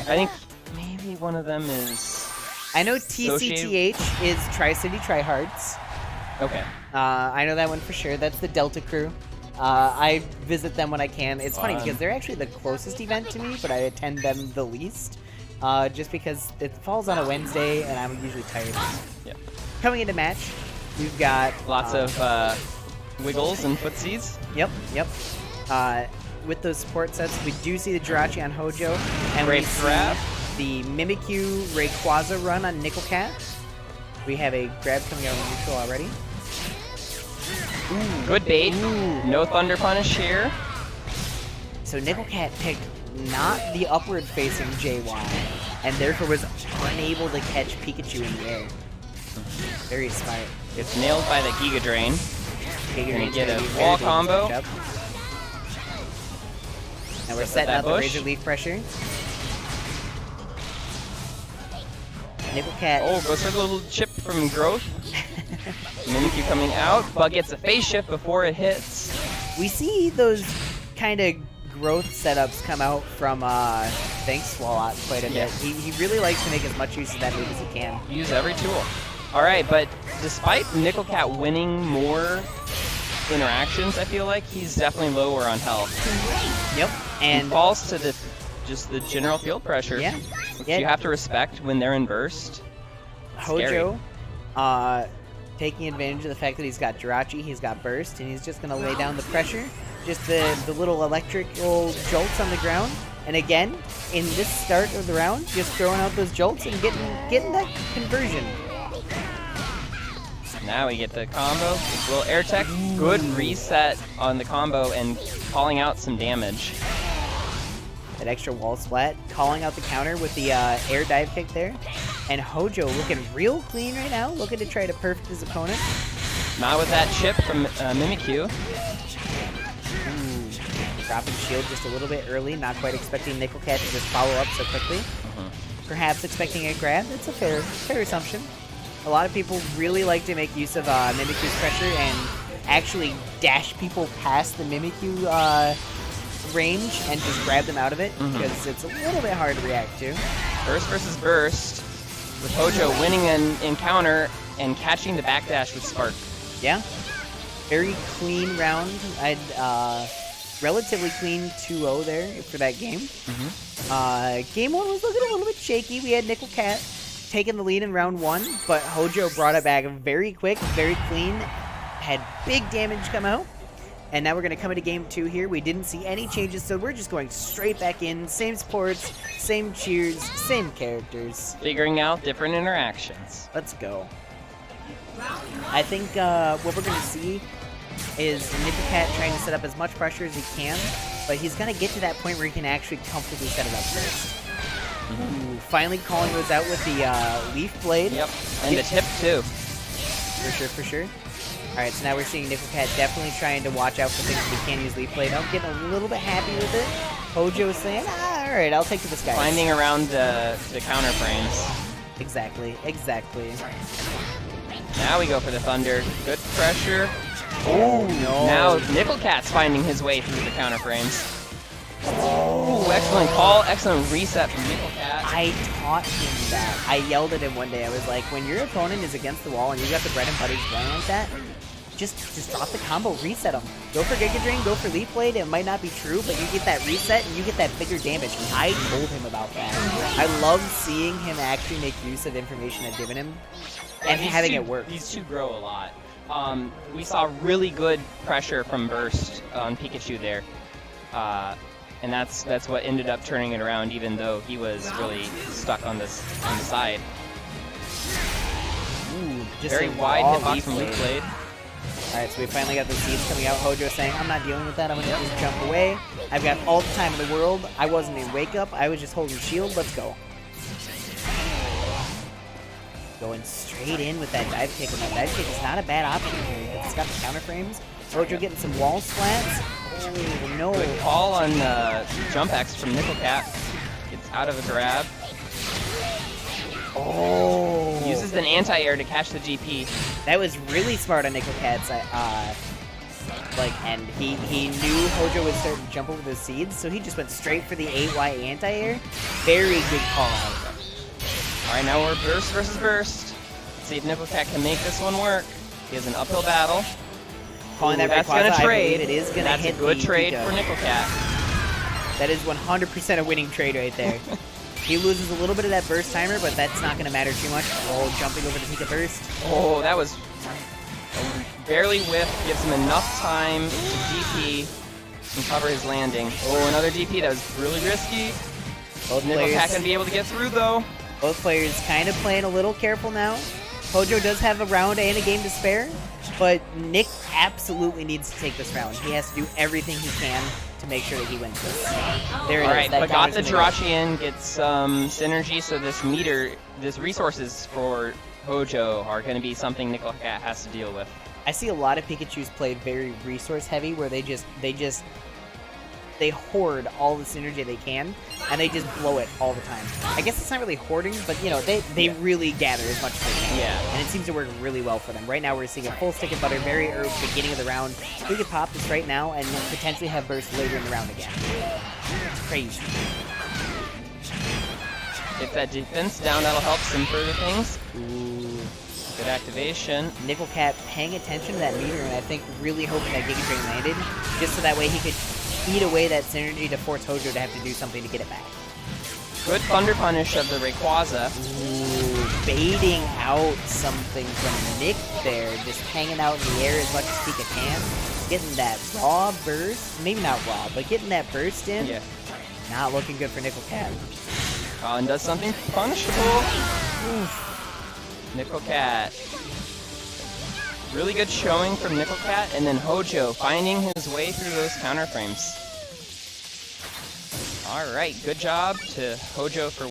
I think maybe one of them is... I know TCTH is Tri-City Tryhards. Okay. I know that one for sure. That's the Delta crew. I visit them when I can. It's funny because they're actually the closest event to me, but I attend them the least. Just because it falls on a Wednesday and I'm usually tired. Yeah. Coming into match, we've got... Lots of wiggles and footsies. Yep. With those support sets, we do see the Jirachi on Hojo. And Great we grab. see the Mimikyu Rayquaza run on Nicklecat. We have a grab coming out of neutral already. Ooh, good bait. Ooh. No Thunder Punish here. So Nicklecat picked not the upward-facing JY, and therefore was unable to catch Pikachu in the air. Very smart. Gets nailed by the Giga Drain. Gonna get a wall combo. Now we're setting out the Razor Leaf pressure. Nicklecat. Oh, goes for the little chip from Growth. Mimikyu coming out, but gets a phase shift before it hits. We see those kind of growth setups come out from Thanks Swalot quite a bit. He really likes to make as much use of that move as he can. Use every tool. Alright, but despite Nicklecat winning more interactions, I feel like he's definitely lower on health. Yep. And falls to just the general field pressure. Yeah. Which you have to respect when they're in burst. Hojo, taking advantage of the fact that he's got Jirachi, he's got burst, and he's just gonna lay down the pressure. Just the little electrical jolts on the ground. And again, in this start of the round, just throwing out those jolts and getting that conversion. Now we get the combo, little air tech, good reset on the combo and calling out some damage. That extra wall splat, calling out the counter with the air dive kick there. And Hojo looking real clean right now, looking to try to perfect his opponent. Not with that chip from Mimikyu. Dropping shield just a little bit early, not quite expecting Nicklecat to just follow up so quickly. Perhaps expecting a grab, that's a fair assumption. A lot of people really like to make use of Mimikyu's pressure and actually dash people past the Mimikyu range and just grab them out of it, because it's a little bit hard to react to. Burst versus burst, with Hojo winning an encounter and catching the backdash with Spark. Yeah, very clean round. Relatively clean 2-0 there for that game. Game 1 was looking a little bit shaky. We had Nicklecat taking the lead in round 1, but Hojo brought it back very quick, very clean, had big damage come out. And now we're going to come into game 2 here. We didn't see any changes, so we're just going straight back in. Same supports, same cheers, same characters. Figuring out different interactions. Let's go. I think what we're going to see is Nicklecat trying to set up as much pressure as he can, but he's going to get to that point where he can actually comfortably set it up first. Ooh, finally calling those out with the Leaf Blade. Yep, and the tip too. For sure. Alright, so now we're seeing Nicklecat definitely trying to watch out for things that he can use Leaf Blade. I'm getting a little bit happy with it. Hojo is saying, alright, I'll take to this guy. Finding around the counter frames. Exactly. Now we go for the Thunder. Good pressure. Oh, no. Now Nicklecat's finding his way through the counter frames. Oh, excellent call. Excellent reset from Nicklecat. I taught him that. I yelled at him one day. I was like, when your opponent is against the wall and you got the bread and butter running like that, just drop the combo, reset him. Go for Giga Drain, go for Leaf Blade. It might not be true, but you get that reset and you get that bigger damage. I told him about that. I love seeing him actually make use of information I've given him and having it work. These two grow a lot. We saw really good pressure from Burst on Pikachu there. And that's what ended up turning it around, even though he was really stuck on the side. Ooh, just very wide hitbox from Leaf Blade. Alright, so we finally got the seeds coming out. Hojo saying, I'm not dealing with that, I'm gonna just jump away. I've got all the time in the world. I wasn't in wake up, I was just holding shield. Let's go. Going straight in with that dive kick, and that dive kick is not a bad option here. It's got the counter frames. Hojo getting some wall splats. Oh no. Good call on jump X from Nicklecat. Gets out of a grab. Oh. Uses an anti-air to catch the GP. That was really smart on Nicklecat's And he knew Hojo would start to jump over the seeds, so he just went straight for the 8Y anti-air. Very good call out. All right, now we're burst versus burst. Let's see if Nicklecat can make this one work. He has an uphill battle. Calling that that's Rayquaza, gonna I trade. believe it is gonna That's hit a good the trade Pika. for Nicklecat. That is 100% a winning trade right there. He loses a little bit of that burst timer, but that's not going to matter too much. Oh, jumping over the Pika burst. Oh, that was barely whiff. Gives him enough time to DP and cover his landing. Oh, another DP. That was really risky. Both Nicklecat players, can be able to get through, though. both players kind of playing a little careful now. Hojo does have a round and a game to spare, but Nick absolutely needs to take this round. He has to do everything he can to make sure that he wins this. There it is. All right, That but got the counter's gonna go. Jirachi in, gets some synergy, so this resources for Hojo are going to be something Nicklecat has to deal with. I see a lot of Pikachus played very resource heavy, where they hoard all the synergy they can, and they just blow it all the time. I guess it's not really hoarding, but you know, they really gather as much as they can. Yeah. And it seems to work really well for them. Right now we're seeing a full stick of butter very early beginning of the round. We could pop this right now and potentially have burst later in the round again. It's crazy. Get that defense down, that'll help some further things. Ooh. Good activation. Nicklecat paying attention to that meter, and I think really hoping that Giga Drain landed, just so that way he could eat away that synergy to force Hojo to have to do something to get it back. Good Thunder Punish of the Rayquaza. Ooh, baiting out something from Nick there, just hanging out in the air as much as Pika can. Getting that raw burst, maybe not raw, but getting that burst in. Yeah. Not looking good for Nicklecat. And does something punishable. Nicklecat. Really good showing from Nicklecat, and then Hojo finding his way through those counter frames. All right, good job to Hojo for